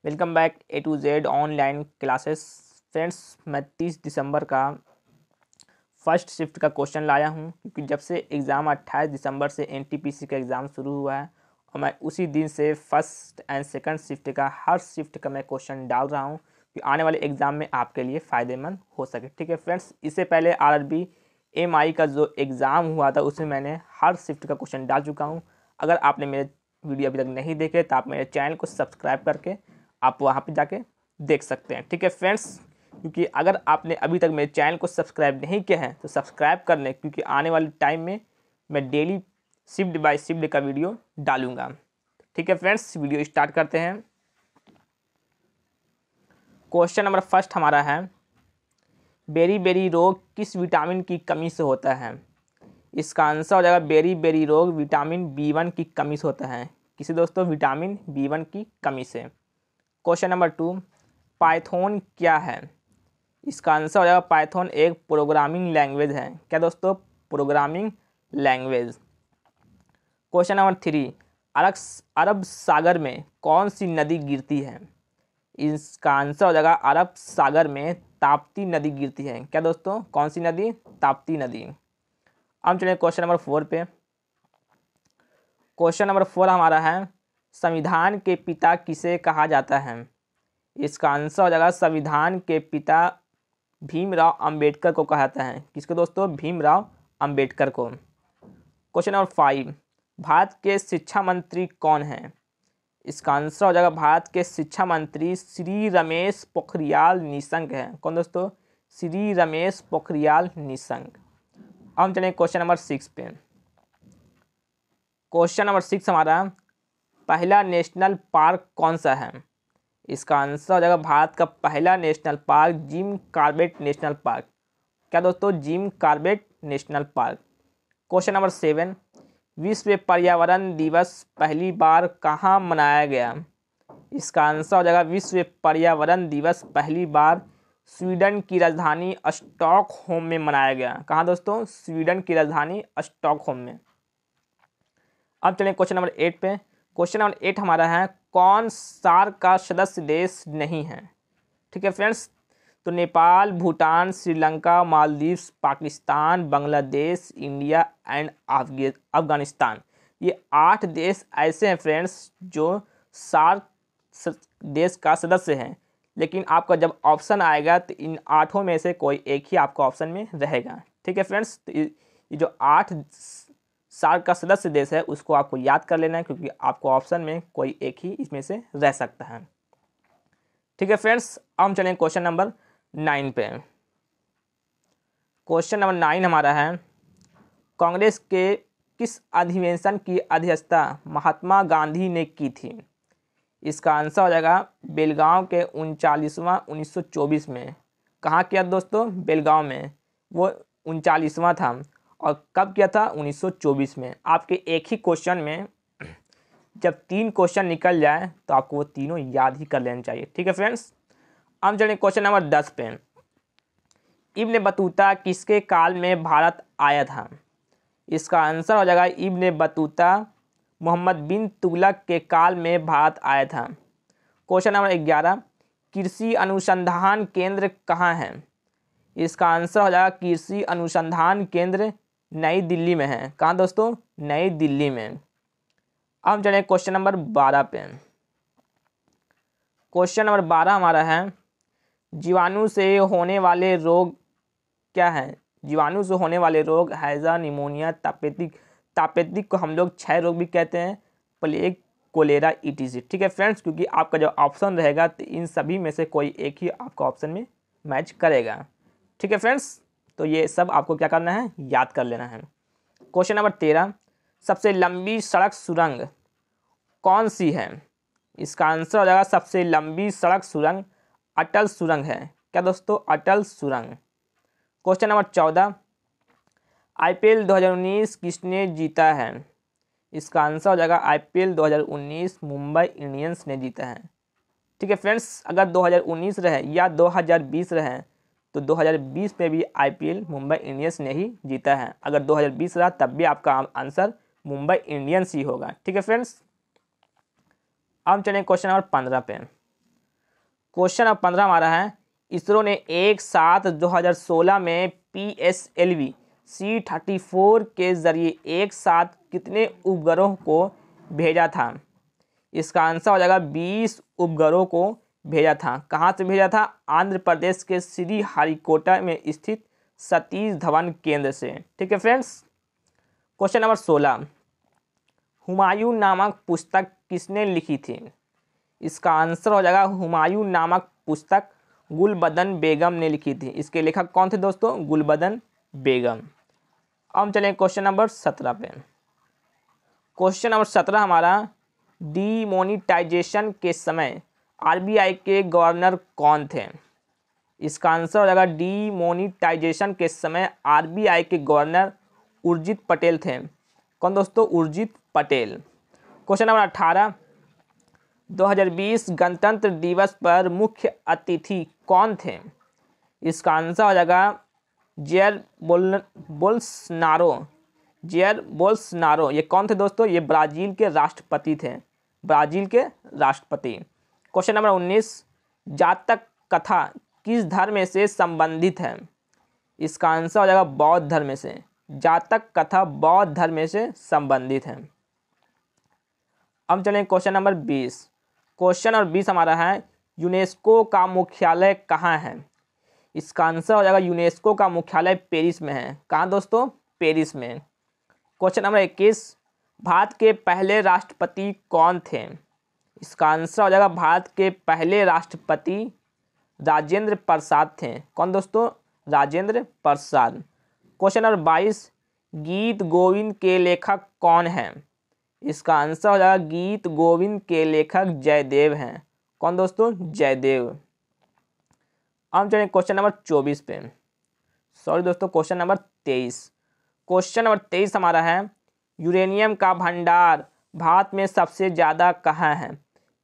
Welcome back A to Z online classes. Friends, मैं 30 दिसंबर का first shift का question लाया हूं क्योंकि जब से एग्ज़ाम 28 दिसंबर से एनटीपीसी का एग्ज़ाम शुरू हुआ है और मैं उसी दिन से फर्स्ट एंड सेकंड शिफ्ट का हर शिफ्ट का मैं क्वेश्चन डाल रहा हूं कि आने वाले एग्ज़ाम में आपके लिए फ़ायदेमंद हो सके। ठीक है फ्रेंड्स, इससे पहले आरआरबी एमआई का जो एग्ज़ाम हुआ था उसमें मैंने हर शिफ्ट का क्वेश्चन डाल चुका हूँ। अगर आपने मेरे वीडियो अभी तक नहीं देखे तो आप मेरे चैनल को सब्सक्राइब करके आप वहाँ पे जाके देख सकते हैं। ठीक है फ्रेंड्स, क्योंकि अगर आपने अभी तक मेरे चैनल को सब्सक्राइब नहीं किया है तो सब्सक्राइब कर लें, क्योंकि आने वाले टाइम में मैं डेली शिफ्ट बाय शिफ्ट का वीडियो डालूंगा। ठीक है फ्रेंड्स, वीडियो स्टार्ट करते हैं। क्वेश्चन नंबर फर्स्ट हमारा है, बेरी बेरी रोग किस विटामिन की कमी से होता है? इसका आंसर हो जाएगा बेरी बेरी रोग विटामिन B1 की कमी से होता है। किसी दोस्तों, विटामिन B1 की कमी से। क्वेश्चन नंबर 2, पाइथन क्या है? इसका आंसर हो जाएगा पाइथन एक प्रोग्रामिंग लैंग्वेज है। क्या दोस्तों? Programming language. क्वेश्चन नंबर 3, अरब सागर में कौन सी नदी गिरती है? इसका आंसर हो जाएगा अरब सागर में ताप्ती नदी गिरती है। क्या दोस्तों? कौन सी नदी? ताप्ती नदी। अब चलिए क्वेश्चन नंबर 4 पे। क्वेश्चन नंबर 4 हमारा है, संविधान के पिता किसे कहा जाता है? इसका आंसर हो जाएगा संविधान के पिता भीमराव अंबेडकर को कहा जाता है। किसको दोस्तों? भीमराव अंबेडकर को। क्वेश्चन नंबर 5, भारत के शिक्षा मंत्री कौन हैं? इसका आंसर हो जाएगा भारत के शिक्षा मंत्री श्री रमेश पोखरियाल निशंक हैं। कौन दोस्तों? श्री रमेश पोखरियाल निशंक। अब हम चलें क्वेश्चन नंबर 6 पे। क्वेश्चन नंबर 6 हमारा, पहला नेशनल पार्क कौन सा है? इसका आंसर हो जाएगा भारत का पहला national park Jim Corbett national park. क्या दोस्तों? Jim Corbett national park. Question number 7, विश्व पर्यावरण दिवस पहली बार कहाँ मनाया गया? इसका आंसर हो जाएगा विश्व पर्यावरण दिवस पहली बार स्वीडन की राजधानी स्टॉकहोम में मनाया गया। कहाँ दोस्तों? स्वीडन की राजधानी स्टॉकहोम में। अब चलें क्वेश्चन नंबर 8 पे। क्वेश्चन नंबर 8 हमारा है, कौन सार्क का सदस्य देश नहीं है? ठीक है फ्रेंड्स, तो नेपाल, भूटान, श्रीलंका, मालदीव्स, पाकिस्तान, बांग्लादेश, इंडिया एंड अफगानिस्तान, ये 8 देश ऐसे हैं फ्रेंड्स जो सार्क देश का सदस्य हैं। लेकिन आपका जब ऑप्शन आएगा तो इन 8 में से कोई एक ही आपका ऑप्शन में रहेगा। ठीक है फ्रेंड्स, तो ये जो 8 सार्क का सदस्य देश है उसको आपको याद कर लेना है, क्योंकि आपको ऑप्शन में कोई एक ही इसमें से रह सकता है। ठीक है फ्रेंड्स, अब हम चलें क्वेश्चन नंबर 9 पे। क्वेश्चन नंबर 9 हमारा है, कांग्रेस के किस अधिवेशन की अध्यक्षता महात्मा गांधी ने की थी? इसका आंसर हो जाएगा बेलगांव के 39वां 1924 में। कहाँ किया दोस्तों? बेलगांव में। वो 39वां था। और कब किया था? 1924 में। आपके एक ही क्वेश्चन में जब 3 क्वेश्चन निकल जाए तो आपको वो तीनों याद ही कर लेना चाहिए। ठीक है फ्रेंड्स, अब चलिए क्वेश्चन नंबर 10 पे। इब्न बतूता किसके काल में भारत आया था? इसका आंसर हो जाएगा इब्न बतूता मोहम्मद बिन तुगलक के काल में भारत आया था। क्वेश्चन नंबर 11, कृषि अनुसंधान केंद्र कहाँ है? इसका आंसर हो जाएगा कृषि अनुसंधान केंद्र नई दिल्ली में है। कहाँ दोस्तों? नई दिल्ली में। अब हम चलें क्वेश्चन नंबर 12 पे। क्वेश्चन नंबर 12 हमारा है, जीवाणु से होने वाले रोग क्या है? जीवाणु से होने वाले रोग हैजा, निमोनिया, तापेदिक को हम लोग क्षय रोग भी कहते हैं, प्लेग, कोलेरा, ईटीसी। ठीक है फ्रेंड्स, क्योंकि आपका जो ऑप्शन रहेगा तो इन सभी में से कोई एक ही आपका ऑप्शन में मैच करेगा। ठीक है फ्रेंड्स, तो ये सब आपको क्या करना है? याद कर लेना है। क्वेश्चन नंबर 13, सबसे लंबी सड़क सुरंग कौन सी है? इसका आंसर हो जाएगा सबसे लंबी सड़क सुरंग अटल सुरंग है। क्या दोस्तों? अटल सुरंग। क्वेश्चन नंबर 14, आईपीएल 2019 किसने जीता है? इसका आंसर हो जाएगा आईपीएल 2019 मुंबई इंडियंस ने जीता है। ठीक है फ्रेंड्स, अगर 2019 रहे या 2020 रहे तो 2020 में भी आईपीएल मुंबई इंडियंस ने ही जीता है। अगर 2020 रहा तब भी आपका आंसर मुंबई इंडियंस ही होगा। ठीक है फ्रेंड्स, अब चलें क्वेश्चन नंबर 15 पे। क्वेश्चन नंबर 15 हमारा है, इसरो ने 1/7/2016 में PSLV C-34 के जरिए एक साथ कितने उपग्रहों को भेजा था? इसका आंसर हो जाएगा 20 उपग्रहों को भेजा था। कहाँ से भेजा था? आंध्र प्रदेश के श्रीहरिकोटा में स्थित सतीश धवन केंद्र से। ठीक है फ्रेंड्स। क्वेश्चन नंबर 16, हुमायूं नामक पुस्तक किसने लिखी थी? इसका आंसर हो जाएगा हुमायूं नामक पुस्तक गुलबदन बेगम ने लिखी थी। इसके लेखक कौन थे दोस्तों? गुलबदन बेगम। अब हम चलें क्वेश्चन नंबर 17 पे। क्वेश्चन नंबर 17 हमारा, डीमोनिटाइजेशन के समय RBI के गवर्नर कौन थे? इसका आंसर हो जाएगा डीमोनिटाइजेशन के समय RBI के गवर्नर उर्जित पटेल थे। कौन दोस्तों? उर्जित पटेल। क्वेश्चन नंबर 18, 2020 गणतंत्र दिवस पर मुख्य अतिथि कौन थे? इसका आंसर हो जाएगा जेयर बोल्सनारो। Jeer Bolsonaro. ये कौन थे दोस्तों? ये ब्राज़ील के राष्ट्रपति थे। ब्राज़ील के राष्ट्रपति। क्वेश्चन नंबर 19, जातक कथा किस धर्म से संबंधित है? इसका आंसर हो जाएगा बौद्ध धर्म से। जातक कथा बौद्ध धर्म से संबंधित है। अब चलें क्वेश्चन नंबर 20। क्वेश्चन नंबर 20 हमारा है, यूनेस्को का मुख्यालय कहाँ है? इसका आंसर हो जाएगा यूनेस्को का मुख्यालय पेरिस में है। कहाँ दोस्तों? पेरिस में। क्वेश्चन नंबर 21, भारत के पहले राष्ट्रपति कौन थे? इसका आंसर हो जाएगा भारत के पहले राष्ट्रपति राजेंद्र प्रसाद थे। कौन दोस्तों? राजेंद्र प्रसाद। क्वेश्चन नंबर 22, गीत गोविंद के लेखक कौन हैं? इसका आंसर हो जाएगा गीत गोविंद के लेखक जयदेव हैं। कौन दोस्तों? जयदेव। अब चलिए क्वेश्चन नंबर 24 पे। सॉरी दोस्तों, क्वेश्चन नंबर 23। क्वेश्चन नंबर 23 हमारा है, यूरेनियम का भंडार भारत में सबसे ज़्यादा कहाँ है?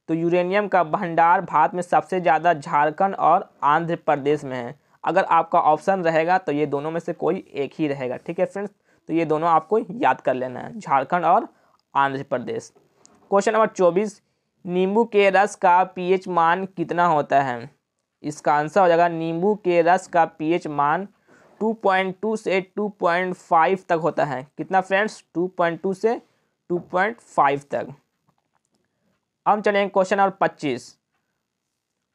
तो यूरेनियम का भंडार भारत में सबसे ज़्यादा झारखंड और आंध्र प्रदेश में है। अगर आपका ऑप्शन रहेगा तो ये दोनों में से कोई एक ही रहेगा। ठीक है फ्रेंड्स, तो ये दोनों आपको याद कर लेना है, झारखंड और आंध्र प्रदेश। क्वेश्चन नंबर 24, नींबू के रस का pH मान कितना होता है? इसका आंसर हो जाएगा नींबू के रस का pH मान 2.2 से 2.5 तक होता है। कितना फ्रेंड्स? 2.2 से 2.5 तक। अब चलें क्वेश्चन नंबर 25।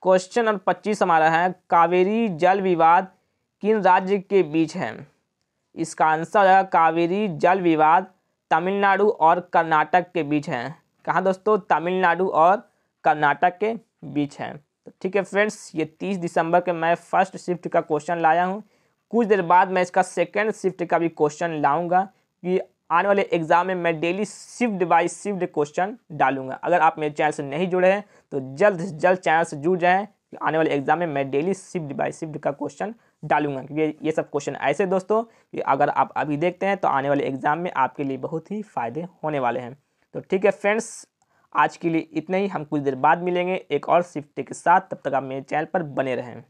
क्वेश्चन नंबर 25 हमारा है, कावेरी जल विवाद किन राज्य के बीच है? इसका आंसर हो जाएगा कावेरी जल विवाद तमिलनाडु और कर्नाटक के बीच है। कहाँ दोस्तों? तमिलनाडु और कर्नाटक के बीच है। तो ठीक है फ्रेंड्स, ये 30 दिसंबर के मैं फर्स्ट शिफ्ट का क्वेश्चन लाया हूँ। कुछ देर बाद मैं इसका सेकंड शिफ्ट का भी क्वेश्चन लाऊंगा कि आने वाले एग्जाम में मैं daily shift by shift question डालूंगा। अगर आप मेरे चैनल से नहीं जुड़े हैं तो जल्द से जल्द चैनल से जुड़ जाएं। आने वाले एग्जाम में मैं डेली शिफ्ट बाय शिफ्ट का क्वेश्चन डालूंगा, क्योंकि ये सब क्वेश्चन ऐसे दोस्तों कि अगर आप अभी देखते हैं तो आने वाले एग्जाम में आपके लिए बहुत ही फ़ायदे होने वाले हैं। तो ठीक है फ्रेंड्स, आज के लिए इतना ही। हम कुछ देर बाद मिलेंगे एक और शिफ्ट के साथ। तब तक आप मेरे चैनल पर बने रहें।